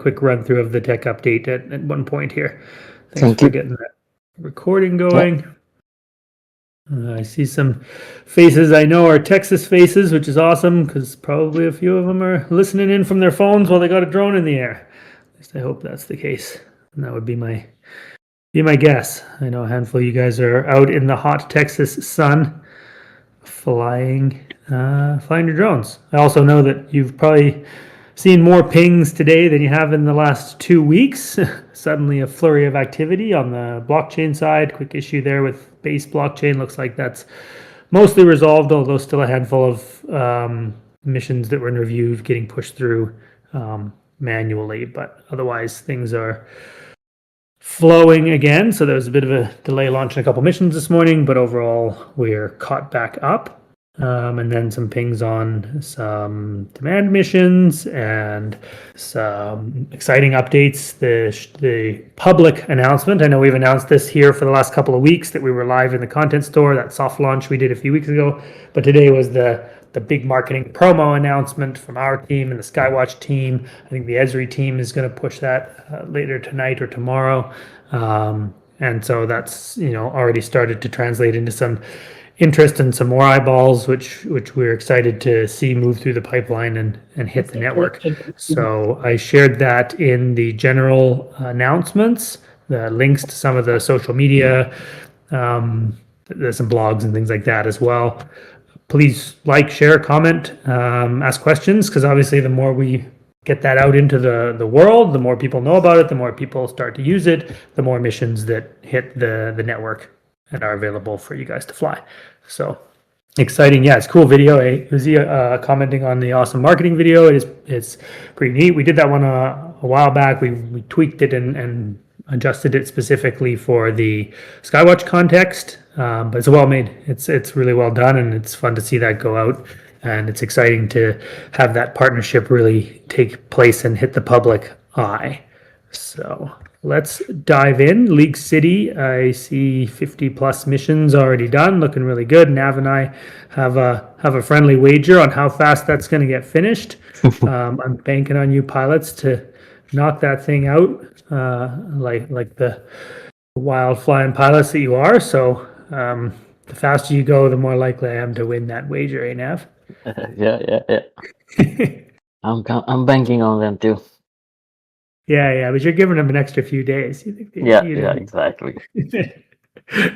quick run through of the tech update at one point here. Thanks Thank for you. getting that recording going. I see some faces I know are Texas faces, which is awesome because probably a few of them are listening in from their phones while they got a drone in the air. At least I hope that's the case. And that would be my guess. I know a handful of you guys are out in the hot Texas sun flying your drones. I also know that you've probably seen more pings today than you have in the last 2 weeks. Suddenly a flurry of activity on the blockchain side. Quick issue there with base blockchain. Looks like that's mostly resolved, although still a handful of missions that were in review getting pushed through manually. But otherwise, things are flowing again. So there was a bit of a delay launching a couple missions this morning, but overall we're caught back up. And then some pings on some demand missions and some exciting updates. The public announcement, I know we've announced this here for the last couple of weeks that we were live in the content store, that soft launch we did a few weeks ago, but today was the big marketing promo announcement from our team and the Skywatch team. I think the Esri team is going to push that later tonight or tomorrow. And so that's, already started to translate into some interest and some more eyeballs, which we're excited to see move through the pipeline and hit the network. So I shared that in the general announcements, the links to some of the social media, there's some blogs and things like that as well. Please like, share, comment, ask questions, because obviously the more we get that out into the world, the more people know about it, the more people start to use it, the more missions that hit the network and are available for you guys to fly. So exciting. Yeah, it's cool video. Uzi commenting on the awesome marketing video. It's pretty neat. We did that one a while back. We tweaked it and adjusted it specifically for the Skywatch context, but it's well made. It's really well done, and it's fun to see that go out, and it's exciting to have that partnership really take place and hit the public eye. So let's dive in. League City, I see 50 plus missions already done, looking really good. Nav and I have a friendly wager on how fast that's going to get finished. I'm banking on you pilots to knock that thing out, like the wild flying pilots that you are. So the faster you go, the more likely I am to win that wager, eh, Nav? Yeah. I'm banking on them too. Yeah, but you're giving them an extra few days. You think yeah, exactly.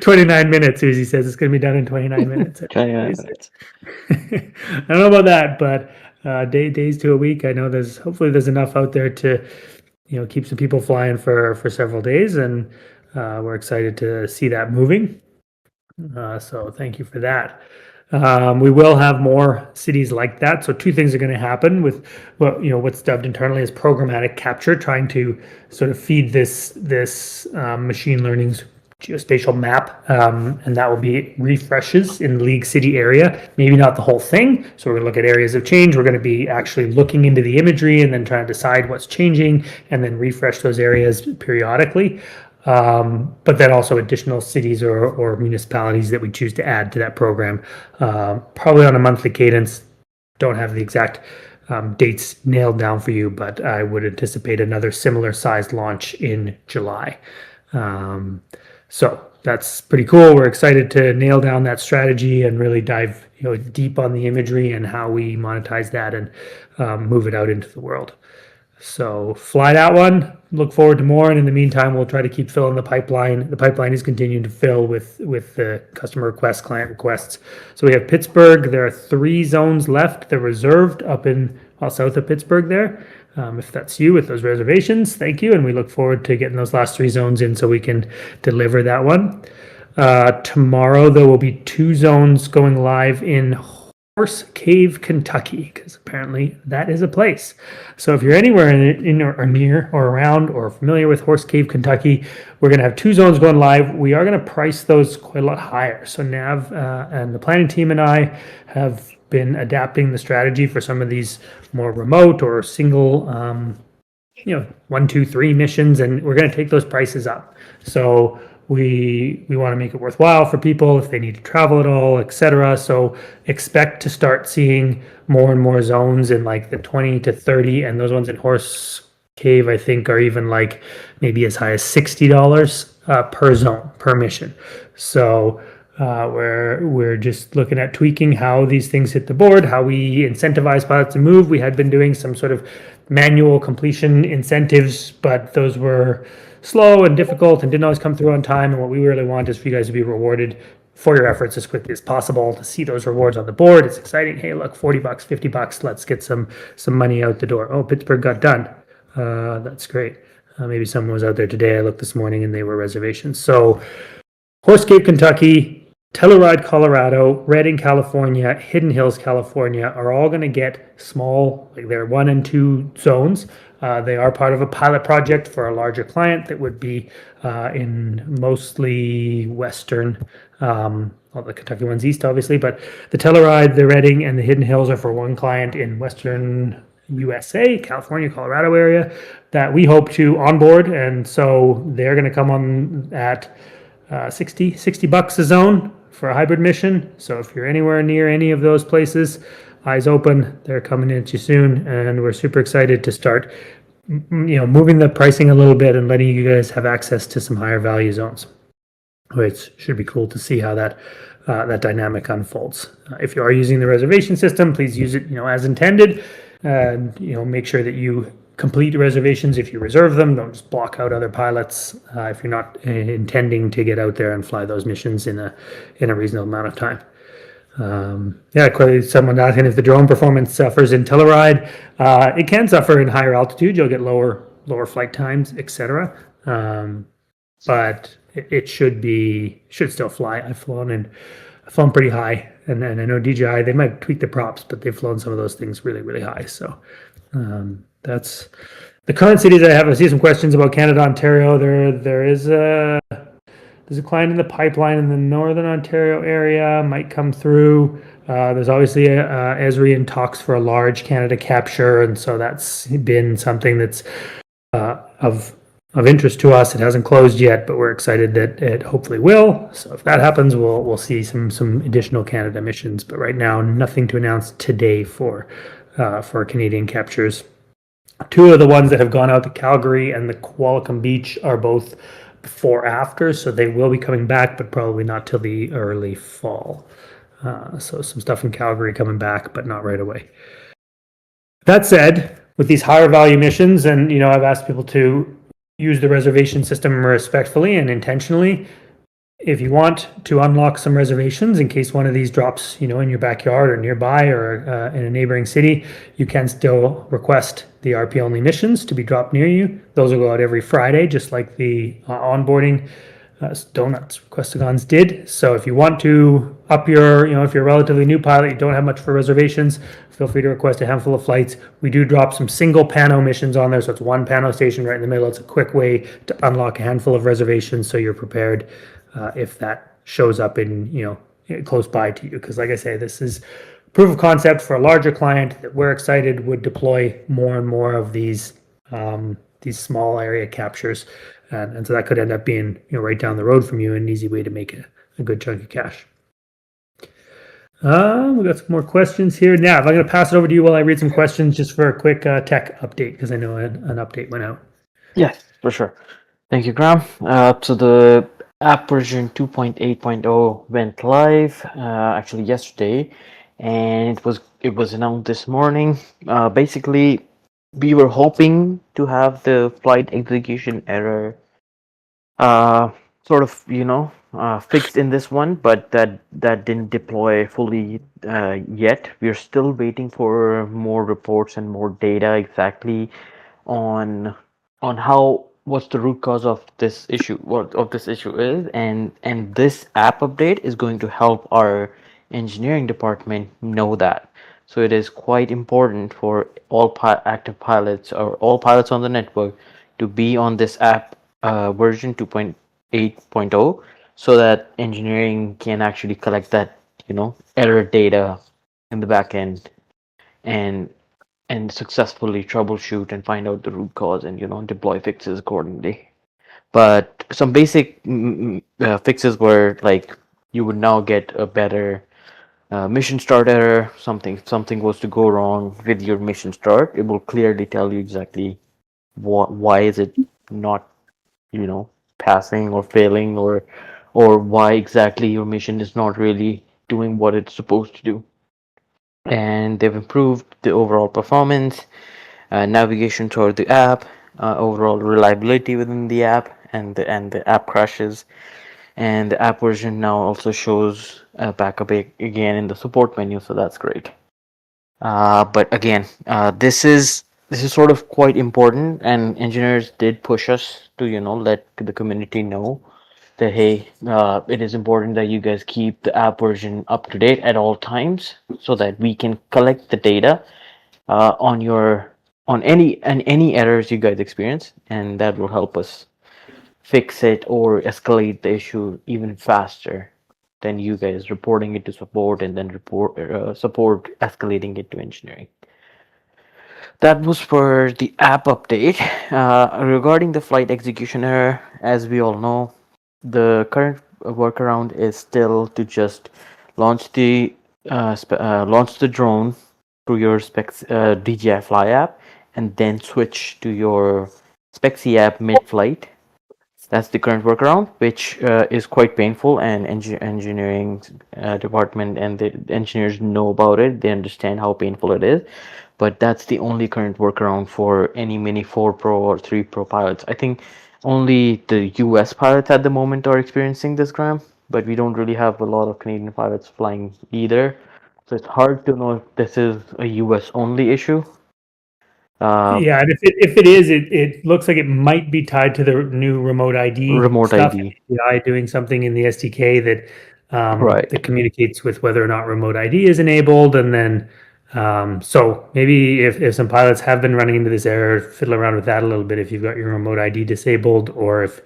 29 minutes, Uzi says it's going to be done in 29 minutes. 29 minutes. I don't know about that, but days to a week. I know hopefully there's enough out there to, keep some people flying for several days, and we're excited to see that moving. So thank you for that. We will have more cities like that. So two things are going to happen with what's dubbed internally as programmatic capture, trying to sort of feed this machine learning's geospatial map, and that will be refreshes in the League City area. Maybe not the whole thing. So we're going to look at areas of change. We're going to be actually looking into the imagery and then trying to decide what's changing and then refresh those areas periodically. But then also additional cities or municipalities that we choose to add to that program, probably on a monthly cadence. Don't have the exact dates nailed down for you, but I would anticipate another similar sized launch in July. So that's pretty cool. We're excited to nail down that strategy and really dive deep on the imagery and how we monetize that and move it out into the world. So fly that one. Look forward to more, and in the meantime, we'll try to keep filling the pipeline. The pipeline is continuing to fill with the customer requests, client requests. So we have Pittsburgh. There are 3 zones left. They're reserved up in south of Pittsburgh there. If that's you with those reservations, thank you, and we look forward to getting those last 3 zones in so we can deliver that one. Tomorrow there will be 2 zones going live in Horse Cave, Kentucky, because apparently that is a place. So if you're anywhere in or near or around or familiar with Horse Cave, Kentucky, we're going to have 2 zones going live. We are going to price those quite a lot higher. So Nav and the planning team and I have been adapting the strategy for some of these more remote or single 1, 2, 3 missions, and we're going to take those prices up. So we want to make it worthwhile for people if they need to travel at all, etc. So expect to start seeing more and more zones in like the 20 to 30, and those ones in Horse cave, I think, are even like maybe as high as $60 per zone, per mission. So we're just looking at tweaking how these things hit the board, how we incentivize pilots to move. We had been doing some sort of manual completion incentives, but those were slow and difficult and didn't always come through on time. And what we really want is for you guys to be rewarded for your efforts as quickly as possible, to see those rewards on the board. It's exciting. Hey, look, $40, $50. Let's get some money out the door. Oh, Pittsburgh got done. That's great. Maybe someone was out there today. I looked this morning and they were reservations. So Horse Cave, Kentucky, Telluride, Colorado, Redding, California, Hidden Hills, California are all going to get small, like they're 1 and 2 zones. They are part of a pilot project for a larger client that would be in mostly Western, well, the Kentucky one's east, obviously, but the Telluride, the Redding, and the Hidden Hills are for one client in Western USA, California, Colorado area that we hope to onboard. And so they're going to come on at $60 a zone for a hybrid mission. So if you're anywhere near any of those places, eyes open, they're coming at you soon, and we're super excited to start moving the pricing a little bit and letting you guys have access to some higher value zones, which should be cool to see how that dynamic unfolds. If you are using the reservation system, please use it as intended, and make sure that you complete reservations if you reserve them. Don't just block out other pilots if you're not intending to get out there and fly those missions in a reasonable amount of time. Someone asking if the drone performance suffers in Telluride. It can suffer in higher altitude. You'll get lower flight times, etc. But it should still fly. I've flown pretty high, and I know DJI, they might tweak the props, but they've flown some of those things really, really high. So that's the current cities I have. I see some questions about Canada, Ontario. There's a client in the pipeline in the Northern Ontario area, might come through. There's obviously Esri in talks for a large Canada capture, and so that's been something that's of interest to us. It hasn't closed yet, but we're excited that it hopefully will. So if that happens, we'll see some additional Canada missions. But right now, nothing to announce today for Canadian captures. 2 of the ones that have gone out to Calgary and the Qualicum Beach are both before after, so they will be coming back, but probably not till the early fall. So some stuff in Calgary coming back, but not right away. That said, with these higher value missions, and I've asked people to use the reservation system respectfully and intentionally. If you want to unlock some reservations in case one of these drops, in your backyard or nearby or in a neighboring city, you can still request the RP only missions to be dropped near you. Those will go out every Friday, just like the onboarding donuts requestagons did. So if you want to up your, if you're a relatively new pilot, you don't have much for reservations, feel free to request a handful of flights. We do drop some single pano missions on there, so it's one pano station right in the middle. It's a quick way to unlock a handful of reservations, so you're prepared if that shows up in close by to you. Because like I say, this is proof of concept for a larger client that we're excited would deploy more and more of these small area captures, and so that could end up being right down the road from you, an easy way to make a good chunk of cash. We got some more questions here. Now, I'm going to pass it over to you while I read some questions, just for a quick tech update, because I know an update went out. Yes, for sure. Thank you, Graham. So the app version 2.8.0 went live actually yesterday, and it was announced this morning. Basically, we were hoping to have the flight execution error sort of fixed in this one, but that didn't deploy fully yet. We're still waiting for more reports and more data exactly on what's the root cause of this issue, is, and this app update is going to help our engineering department know that. So it is quite important for all active pilots or all pilots on the network to be on this app version 2.8.0, so that engineering can actually collect that error data in the back end and successfully troubleshoot and find out the root cause and deploy fixes accordingly. But some basic fixes were like, you would now get a better mission start error. Something was to go wrong with your mission start, it will clearly tell you exactly why is it not, passing or failing, or why exactly your mission is not really doing what it's supposed to do. And they've improved the overall performance, navigation toward the app, overall reliability within the app, and the app crashes. And the app version now also shows backup again in the support menu, so that's great. But again, this is sort of quite important, and engineers did push us to let the community know that hey, it is important that you guys keep the app version up to date at all times, so that we can collect the data on any errors you guys experience, and that will help us fix it or escalate the issue even faster than you guys reporting it to support and then support escalating it to engineering. That was for the app update. Regarding the flight execution error, as we all know, the current workaround is still to just launch the drone through your Specs DJI Fly app, and then switch to your Spexy app mid-flight. That's the current workaround, which is quite painful, and engineering department and the engineers know about it. They understand how painful it is, but that's the only current workaround for any Mini 4 Pro or 3 Pro pilots. I think only the US pilots at the moment are experiencing this, Graham, but we don't really have a lot of Canadian pilots flying either. So it's hard to know if this is a US only issue. Yeah, and if it is, it looks like it might be tied to the new remote ID Remote stuff. ID. AI doing something in the SDK that Right. communicates with whether or not remote ID is enabled, and then so maybe if some pilots have been running into this error, fiddle around with that a little bit. If you've got your remote ID disabled, or if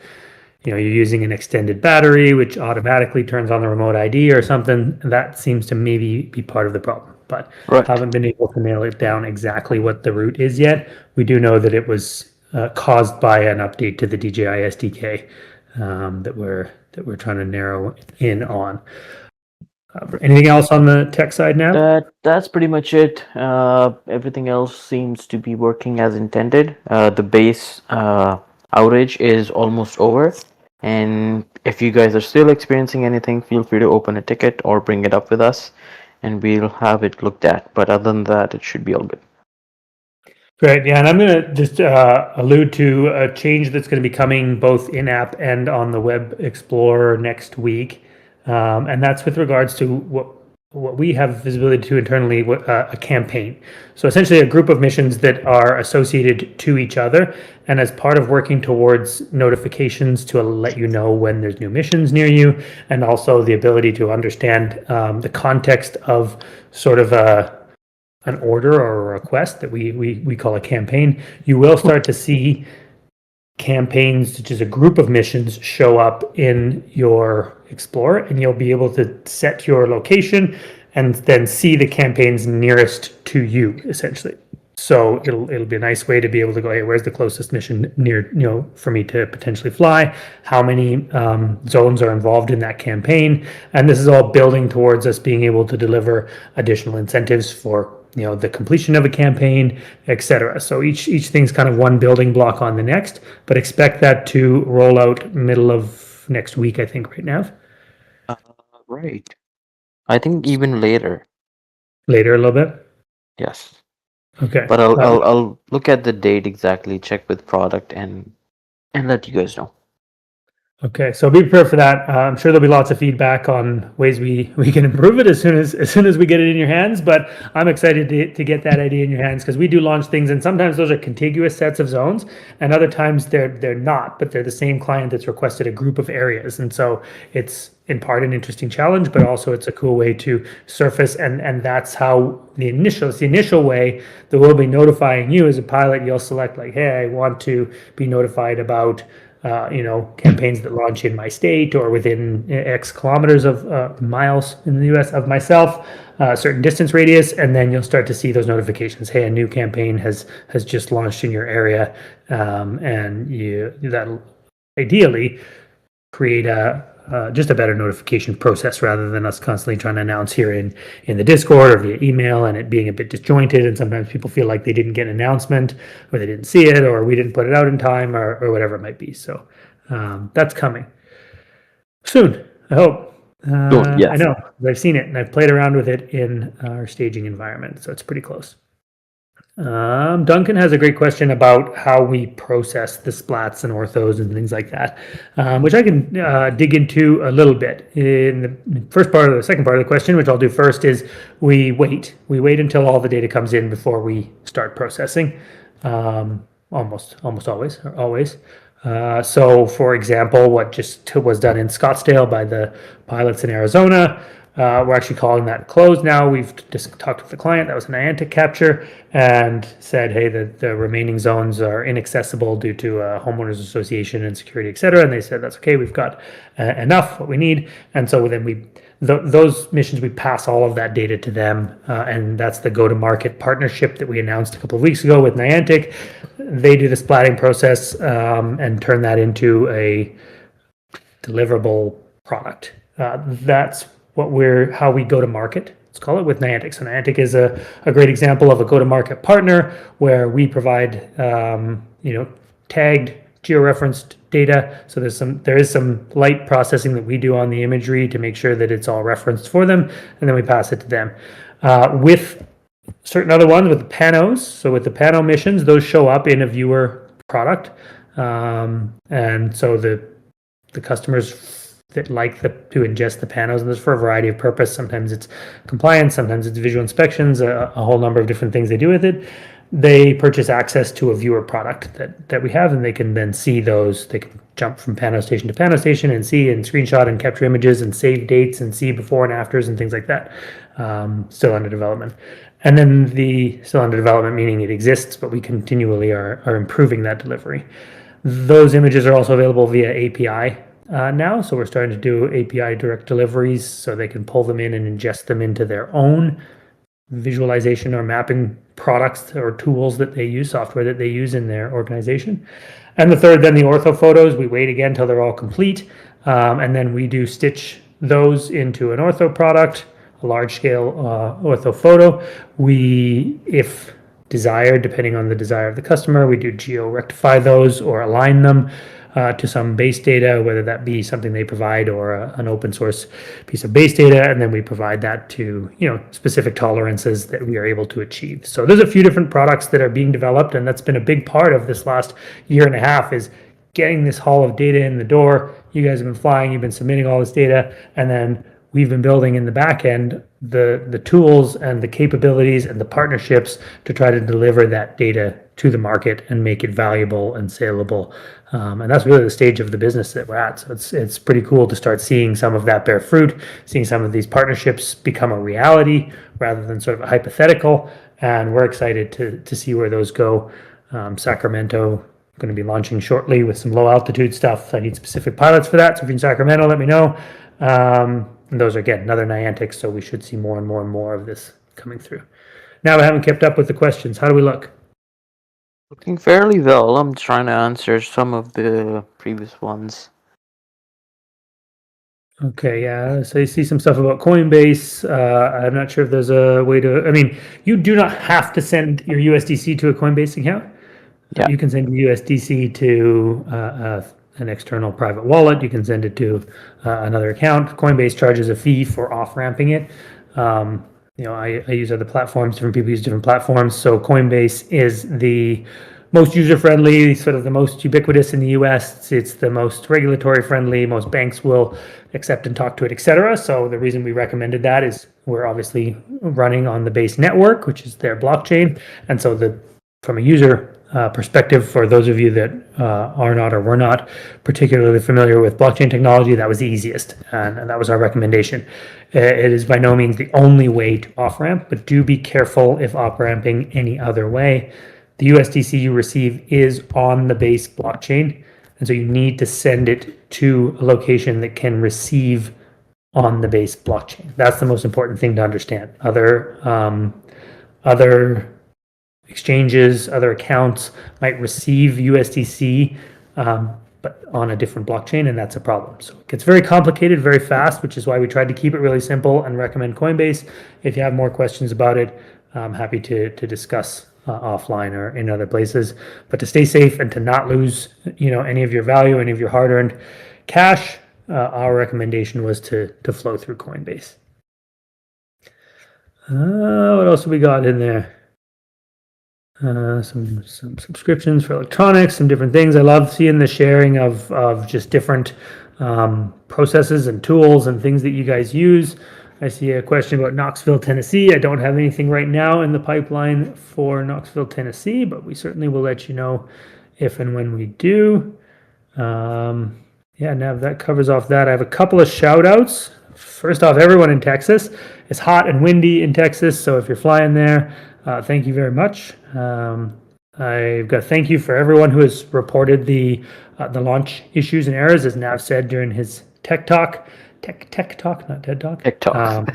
you're using an extended battery, which automatically turns on the remote ID or something, that seems to maybe be part of the problem. But Right. haven't been able to nail it down exactly what the root is yet. We do know that it was caused by an update to the DJI SDK that we're trying to narrow in on. Anything else on the tech side now? That's pretty much it. Everything else seems to be working as intended. The base outage is almost over, and if you guys are still experiencing anything, feel free to open a ticket or bring it up with us, and we'll have it looked at. But other than that, it should be all good. Great. Yeah, and I'm going to just allude to a change that's going to be coming both in app and on the Web Explorer next week, and that's with regards to what we have visibility to internally, a campaign. So essentially, a group of missions that are associated to each other, and as part of working towards notifications to let you know when there's new missions near you, and also the ability to understand the context of sort of an order or a request that we call a campaign, you will start to see campaigns, which is a group of missions, show up in your Explorer, and you'll be able to set your location and then see the campaigns nearest to you, essentially. So it'll be a nice way to be able to go, hey, where's the closest mission near, for me to potentially fly? How many zones are involved in that campaign? And this is all building towards us being able to deliver additional incentives for the completion of a campaign, etc. So each thing's kind of one building block on the next, but expect that to roll out middle of next week, I think, right now. Uh, right. I think even later. Later a little bit. Yes. Okay. But I'll look at the date exactly, check with product, and let you guys know. Okay, so be prepared for that. I'm sure there'll be lots of feedback on ways we can improve it as soon as we get it in your hands. But I'm excited to get that idea in your hands, because we do launch things, and sometimes those are contiguous sets of zones, and other times they're not, but they're the same client that's requested a group of areas, and so it's in part an interesting challenge, but also it's a cool way to surface, and that's how it's the initial way that we'll be notifying you as a pilot. You'll select like, hey, I want to be notified about campaigns that launch in my state or within X kilometers of miles in the US of myself, certain distance radius, and then you'll start to see those notifications. Hey, a new campaign has just launched in your area, and that ideally create just a better notification process rather than us constantly trying to announce here in the Discord or via email and it being a bit disjointed. And sometimes people feel like they didn't get an announcement or they didn't see it or we didn't put it out in time or whatever it might be. So that's coming soon, I hope. Yes. I know I've seen it and I've played around with it in our staging environment, so it's pretty close. Duncan has a great question about how we process the splats and orthos and things like that, which I can dig into a little bit. In the first part of the second part of the question, which I'll do first, is we wait. We wait until all the data comes in before we start processing. Almost always, or always. So, for example, what just was done in Scottsdale by the pilots in Arizona, we're actually calling that closed now. We've just talked with the client. That was an Niantic capture and said, hey, the remaining zones are inaccessible due to homeowners association and security, et cetera. And they said, that's okay. We've got enough, what we need. And so then those missions, we pass all of that data to them. And that's the go-to-market partnership that we announced a couple of weeks ago with Niantic. They do the splatting process and turn that into a deliverable product. That's how we go to market. Let's call it with Niantic. So Niantic is a great example of a go-to-market partner where we provide, tagged, georeferenced data. So there is some light processing that we do on the imagery to make sure that it's all referenced for them, and then we pass it to them. With certain other ones, with the panos, so with the pano missions, those show up in a viewer product, and so the customers that like to ingest the panos, and this for a variety of purpose. Sometimes it's compliance, sometimes it's visual inspections, a whole number of different things they do with it. They purchase access to a viewer product that we have, and they can then see those. They can jump from pano station to pano station and see and screenshot and capture images and save dates and see before and afters and things like that. Still under development. And then still under development, meaning it exists, but we continually are improving that delivery. Those images are also available via API now. So we're starting to do API direct deliveries so they can pull them in and ingest them into their own visualization or mapping products or tools that they use, software that they use in their organization. And the third, then the ortho photos, we wait again till they're all complete. And then we do stitch those into an ortho product, a large scale ortho photo. If desired, depending on the desire of the customer, we do geo rectify those or align them to some base data, whether that be something they provide or an open source piece of base data, and then we provide that to specific tolerances that we are able to achieve. So there's a few different products that are being developed, and that's been a big part of this last year and a half is getting this haul of data in the door. You guys have been flying, you've been submitting all this data, and then we've been building in the back end the tools and the capabilities and the partnerships to try to deliver that data to the market and make it valuable and saleable. And that's really the stage of the business that we're at. So it's pretty cool to start seeing some of that bear fruit, seeing some of these partnerships become a reality rather than sort of a hypothetical. And we're excited to see where those go. Sacramento, going to be launching shortly with some low altitude stuff. I need specific pilots for that. So if you're in Sacramento, let me know. And those are, again, another Niantic, so we should see more and more and more of this coming through. Now, I haven't kept up with the questions. How do we look? Looking fairly well. I'm trying to answer some of the previous ones. Okay, yeah. So you see some stuff about Coinbase. I'm not sure if there's a way to. I mean, you do not have to send your USDC to a Coinbase account. Yeah. You can send your USDC to an external private wallet. You can send it to another account. Coinbase charges a fee for off-ramping it. I use other platforms. Different people use different platforms. So Coinbase is the most user-friendly, sort of the most ubiquitous in the US. It's the most regulatory-friendly. Most banks will accept and talk to it, etc. So the reason we recommended that is we're obviously running on the Base network, which is their blockchain. And so from a user perspective, for those of you that are not or were not particularly familiar with blockchain technology, that was the easiest, and that was our recommendation. It is by no means the only way to off-ramp, but do be careful if off-ramping any other way. The USDC you receive is on the Base blockchain, and so you need to send it to a location that can receive on the Base blockchain. That's the most important thing to understand. Other exchanges, other accounts might receive USDC, but on a different blockchain, and that's a problem. So it gets very complicated very fast, which is why we tried to keep it really simple and recommend Coinbase. If you have more questions about it, I'm happy to discuss offline or in other places. But to stay safe and to not lose, any of your value, any of your hard-earned cash, our recommendation was to flow through Coinbase. What else have we got in there? Some subscriptions for electronics, some different things. I love seeing the sharing of just different processes and tools and things that you guys use. I see a question about Knoxville, Tennessee. I don't have anything right now in the pipeline for Knoxville, Tennessee, but we certainly will let you know if and when we do. Yeah, Nav, that covers off that. I have a couple of shout outs. First off, everyone in Texas. It's hot and windy in Texas, so if you're flying there, thank you very much. I've got thank you for everyone who has reported the launch issues and errors, as Nav said during his tech talk, not TED talk. Tech talk.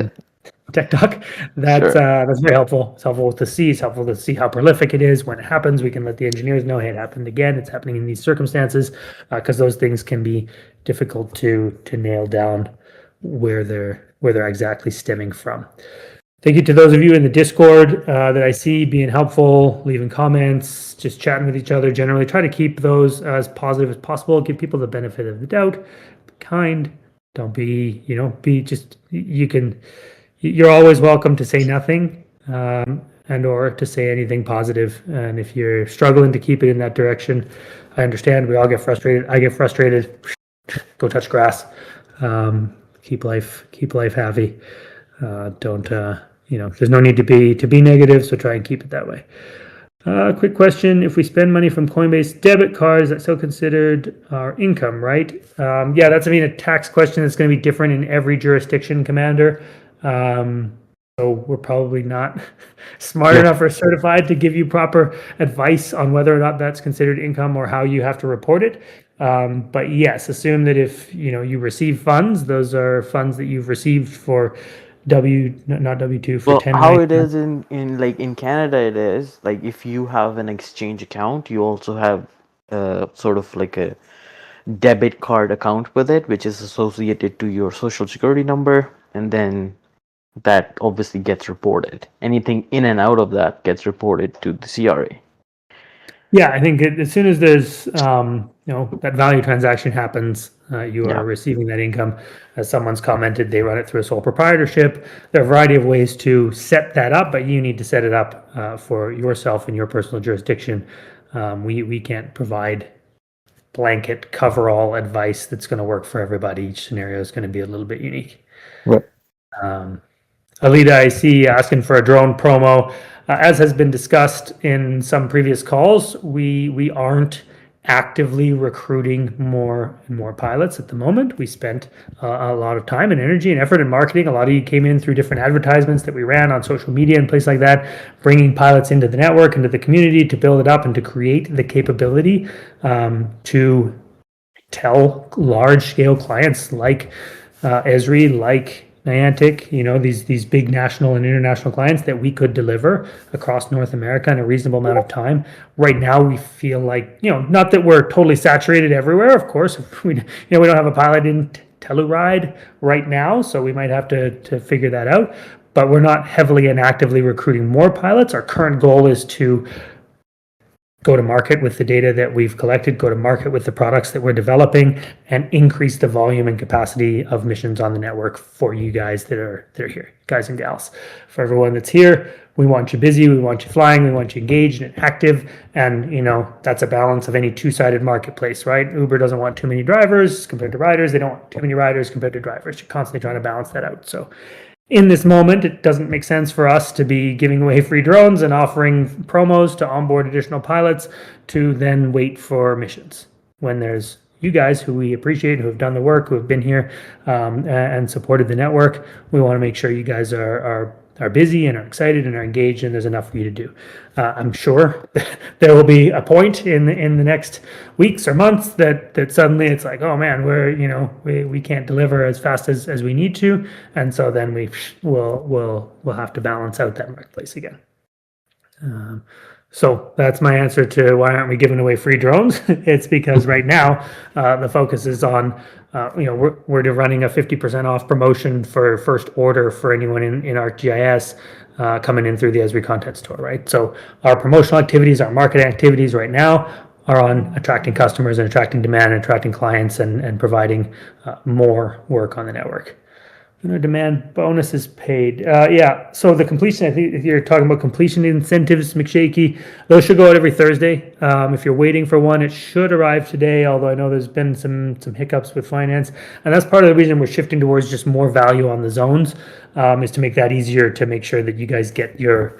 Tech talk. That's very helpful. It's helpful to see. It's helpful to see how prolific it is. When it happens, we can let the engineers know, hey, it happened again. It's happening in these circumstances, because those things can be difficult to nail down where they're exactly stemming from. Thank you to those of you in the Discord that I see being helpful, leaving comments, just chatting with each other. Generally, try to keep those as positive as possible. Give people the benefit of the doubt. Be kind. Don't be, you're always welcome to say nothing and or to say anything positive. And if you're struggling to keep it in that direction, I understand. We all get frustrated. I get frustrated. Go touch grass. Keep life happy. There's no need to be negative, so try and keep it that way. Quick question: if we spend money from Coinbase debit cards, that's still considered our income, right? Yeah, that's a tax question that's going to be different in every jurisdiction, Commander. So we're probably not smart enough or certified to give you proper advice on whether or not that's considered income or how you have to report it. But yes, assume that if you receive funds, those are funds that you've received for not W-2 for 10. How it is in Canada, it is like if you have an exchange account, you also have sort of like a debit card account with it, which is associated to your social security number, and then that obviously gets reported. Anything in and out of that gets reported to the CRA. Yeah, I think as soon as there's that value transaction happens, you are receiving that income. As someone's commented, they run it through a sole proprietorship. There are a variety of ways to set that up, but you need to set it up for yourself in your personal jurisdiction. We can't provide blanket cover-all advice that's going to work for everybody. Each scenario is going to be a little bit unique. Right. Alita, I see asking for a drone promo. As has been discussed in some previous calls, we aren't actively recruiting more and more pilots at the moment. We spent a lot of time and energy and effort in marketing. A lot of you came in through different advertisements that we ran on social media and places like that, bringing pilots into the network, into the community to build it up and to create the capability to tell large-scale clients like Esri, like Niantic, these big national and international clients that we could deliver across North America in a reasonable amount of time. Right now, we feel like, not that we're totally saturated everywhere. Of course, we don't have a pilot in Telluride right now, so we might have to figure that out. But we're not heavily and actively recruiting more pilots. Our current goal is to go to market with the data that we've collected, go to market with the products that we're developing, and increase the volume and capacity of missions on the network for you guys that are here, guys and gals. For everyone that's here, we want you busy, we want you flying, we want you engaged and active, and that's a balance of any two-sided marketplace, right? Uber doesn't want too many drivers compared to riders. They don't want too many riders compared to drivers. You're constantly trying to balance that out. So in this moment, it doesn't make sense for us to be giving away free drones and offering promos to onboard additional pilots to then wait for missions. When there's you guys who we appreciate, who have done the work, who have been here and supported the network, we want to make sure you guys are busy and are excited and are engaged, and there's enough for you to do. I'm sure there will be a point in the next weeks or months that suddenly it's like, oh man, we can't deliver as fast as we need to, and so then we'll have to balance out that marketplace again. So that's my answer to why aren't we giving away free drones? It's because right now the focus is on, we're running a 50% off promotion for first order for anyone in ArcGIS coming in through the Esri content store, right? So our promotional activities, our marketing activities right now are on attracting customers and attracting demand and attracting clients and providing more work on the network. Demand bonus is paid. Yeah. So the completion, I think if you're talking about completion incentives, McShaky, those should go out every Thursday. If you're waiting for one, it should arrive today. Although I know there's been some hiccups with finance, and that's part of the reason we're shifting towards just more value on the zones, is to make that easier to make sure that you guys get your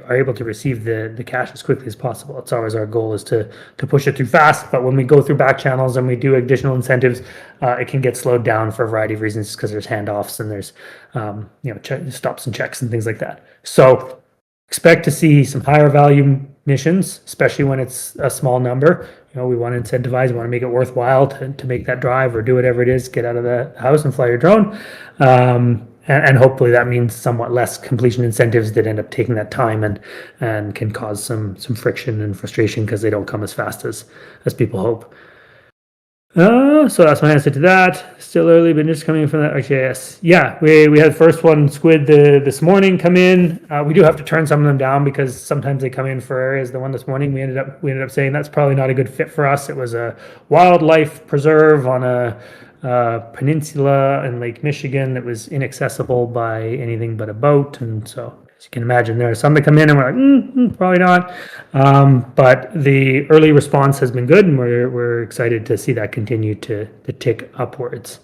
are able to receive the cash as quickly as possible. It's always our goal is to push it through fast, but when we go through back channels and we do additional incentives, it can get slowed down for a variety of reasons because there's handoffs and there's stops and checks and things like that. So expect to see some higher value missions, especially when it's a small number. We want to incentivize, we want to make it worthwhile to make that drive or do whatever it is, get out of the house and fly your drone. And hopefully that means somewhat less completion incentives that end up taking that time and can cause some friction and frustration because they don't come as fast as people hope. So that's my answer to that. Still early, but just coming from that ArcGIS. Yeah, we had the first one squid this morning come in. We do have to turn some of them down because sometimes they come in for areas. The one this morning, we ended up saying that's probably not a good fit for us. It was a wildlife preserve on a peninsula in Lake Michigan that was inaccessible by anything but a boat, and so as you can imagine, there are some that come in and we're like, probably not. But the early response has been good, and we're excited to see that continue to tick upwards.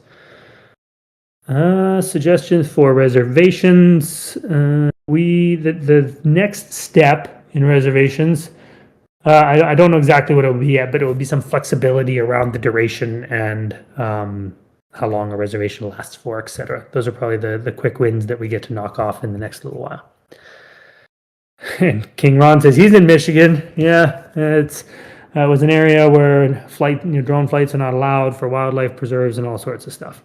Suggestions for reservations. The next step in reservations. I don't know exactly what it will be yet, but it will be some flexibility around the duration and how long a reservation lasts for, etc. Those are probably the quick wins that we get to knock off in the next little while. And King Ron says he's in Michigan. Yeah, it was an area where drone flights are not allowed for wildlife preserves and all sorts of stuff.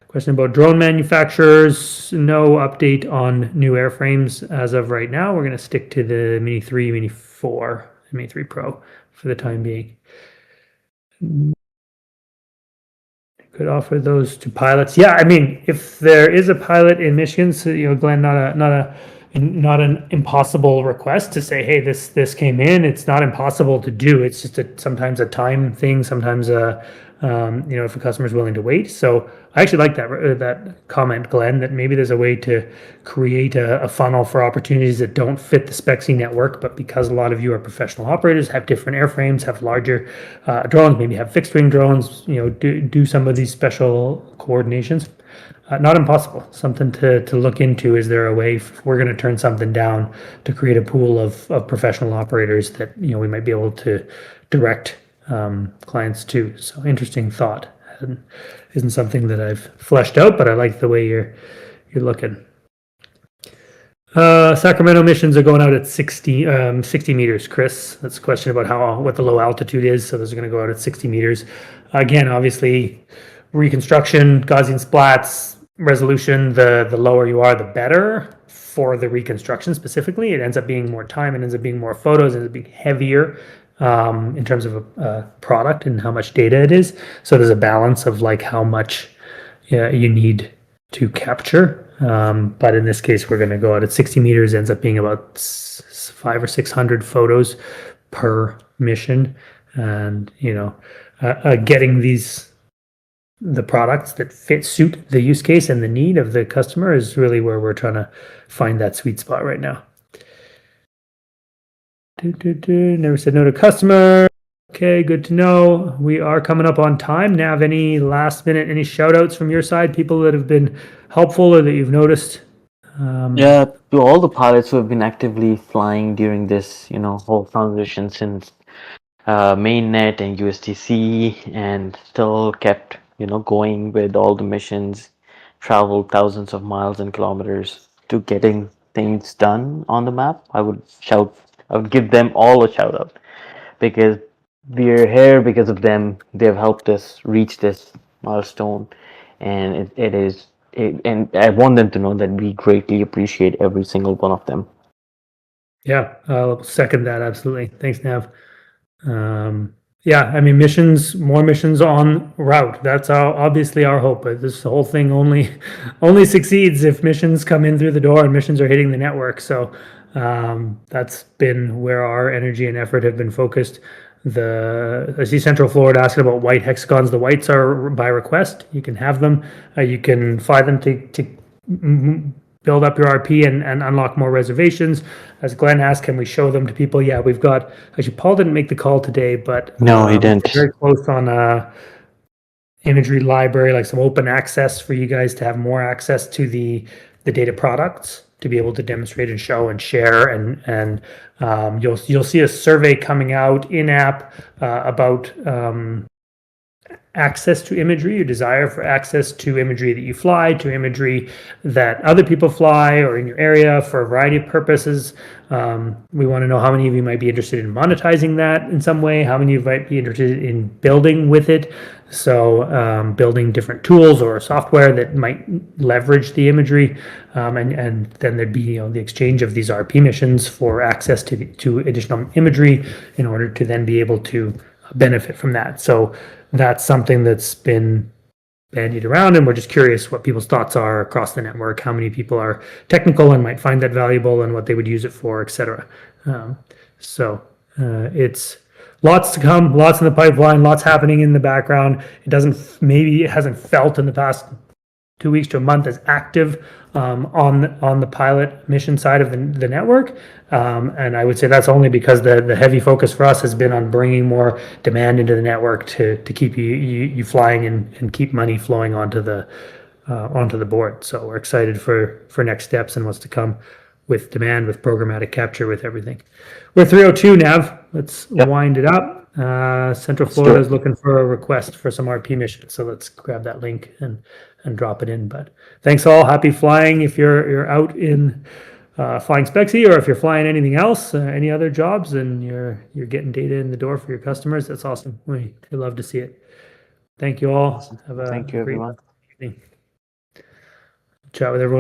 Question about drone manufacturers. No update on new airframes as of right now. We're going to stick to the Mini 3, Mini 4, and Mini 3 Pro for the time being. Could offer those to pilots. Yeah, I mean, if there is a pilot in Michigan, so Glenn, not an impossible request to say, hey, this came in. It's not impossible to do. It's just sometimes a time thing. Sometimes if a customer is willing to wait. So I actually like that comment, Glenn, that maybe there's a way to create a funnel for opportunities that don't fit the SPECSY network, but because a lot of you are professional operators, have different airframes, have larger drones, maybe have fixed wing drones, do some of these special coordinations. Not impossible. Something to look into. Is there a way, if we're going to turn something down, to create a pool of professional operators that we might be able to direct clients to? So interesting thought. Isn't something that I've fleshed out, but I like the way you're looking. Sacramento missions are going out at 60 meters, Chris. That's a question about what the low altitude is. So those are going to go out at 60 meters. Again, obviously, reconstruction, Gaussian splats, resolution, the lower you are, the better for the reconstruction specifically. It ends up being more time, it ends up being more photos, it ends up being heavier in terms of a product and how much data it is. So there's a balance of how much you need to capture. But in this case, we're going to go out at 60 meters, ends up being about 500 or 600 photos per mission. And, getting the products that suit the use case and the need of the customer is really where we're trying to find that sweet spot right now. Never said no to customer. Okay, good to know. We are coming up on time. Nav, any last minute, any shout outs from your side, people that have been helpful or that you've noticed? Yeah, to all the pilots who have been actively flying during this, whole transition since mainnet and USTC, and still kept, going with all the missions, traveled thousands of miles and kilometers to getting things done on the map. I would give them all a shout out because we're here because of them. They've helped us reach this milestone, and and I want them to know that we greatly appreciate every single one of them. Yeah, I'll second that absolutely. Thanks, Nav. Yeah, I mean, more missions on route. That's obviously our hope. But this whole thing only succeeds if missions come in through the door and missions are hitting the network. So that's been where our energy and effort have been focused. I see Central Florida asking about white hexagons. The whites are by request. You can have them. You can fly them to build up your RP and unlock more reservations. As Glenn asked, can we show them to people? Yeah, we've got. Actually, Paul didn't make the call today, but No, he we're didn't. very close on imagery library, like some open access for you guys to have more access to the data products to be able to demonstrate and show and share and you'll see a survey coming out in app about access to imagery, your desire for access to imagery that you fly, to imagery that other people fly or in your area for a variety of purposes. We want to know how many of you might be interested in monetizing that in some way, how many of you might be interested in building with it. So building different tools or software that might leverage the imagery, and then there'd be the exchange of these RP missions for access to additional imagery in order to then be able to benefit from that. So that's something that's been bandied around, and we're just curious what people's thoughts are across the network, how many people are technical and might find that valuable and what they would use it for, etc. It's lots to come, lots in the pipeline, lots happening in the background. It hasn't felt in the past 2 weeks to a month as active on the pilot mission side of the network. And I would say that's only because the heavy focus for us has been on bringing more demand into the network to keep you flying and keep money flowing onto the board. So we're excited for next steps and what's to come with demand, with programmatic capture, with everything. We're 302 Nav. Let's wind it up. Central Florida is looking for a request for some RP missions, so let's grab that link and drop it in. But thanks all. Happy flying if you're out in flying Spexy, or if you're flying anything else, any other jobs, and you're getting data in the door for your customers. That's awesome. We love to see it. Thank you all. Awesome. Thank you, everyone. Evening. Chat with everyone.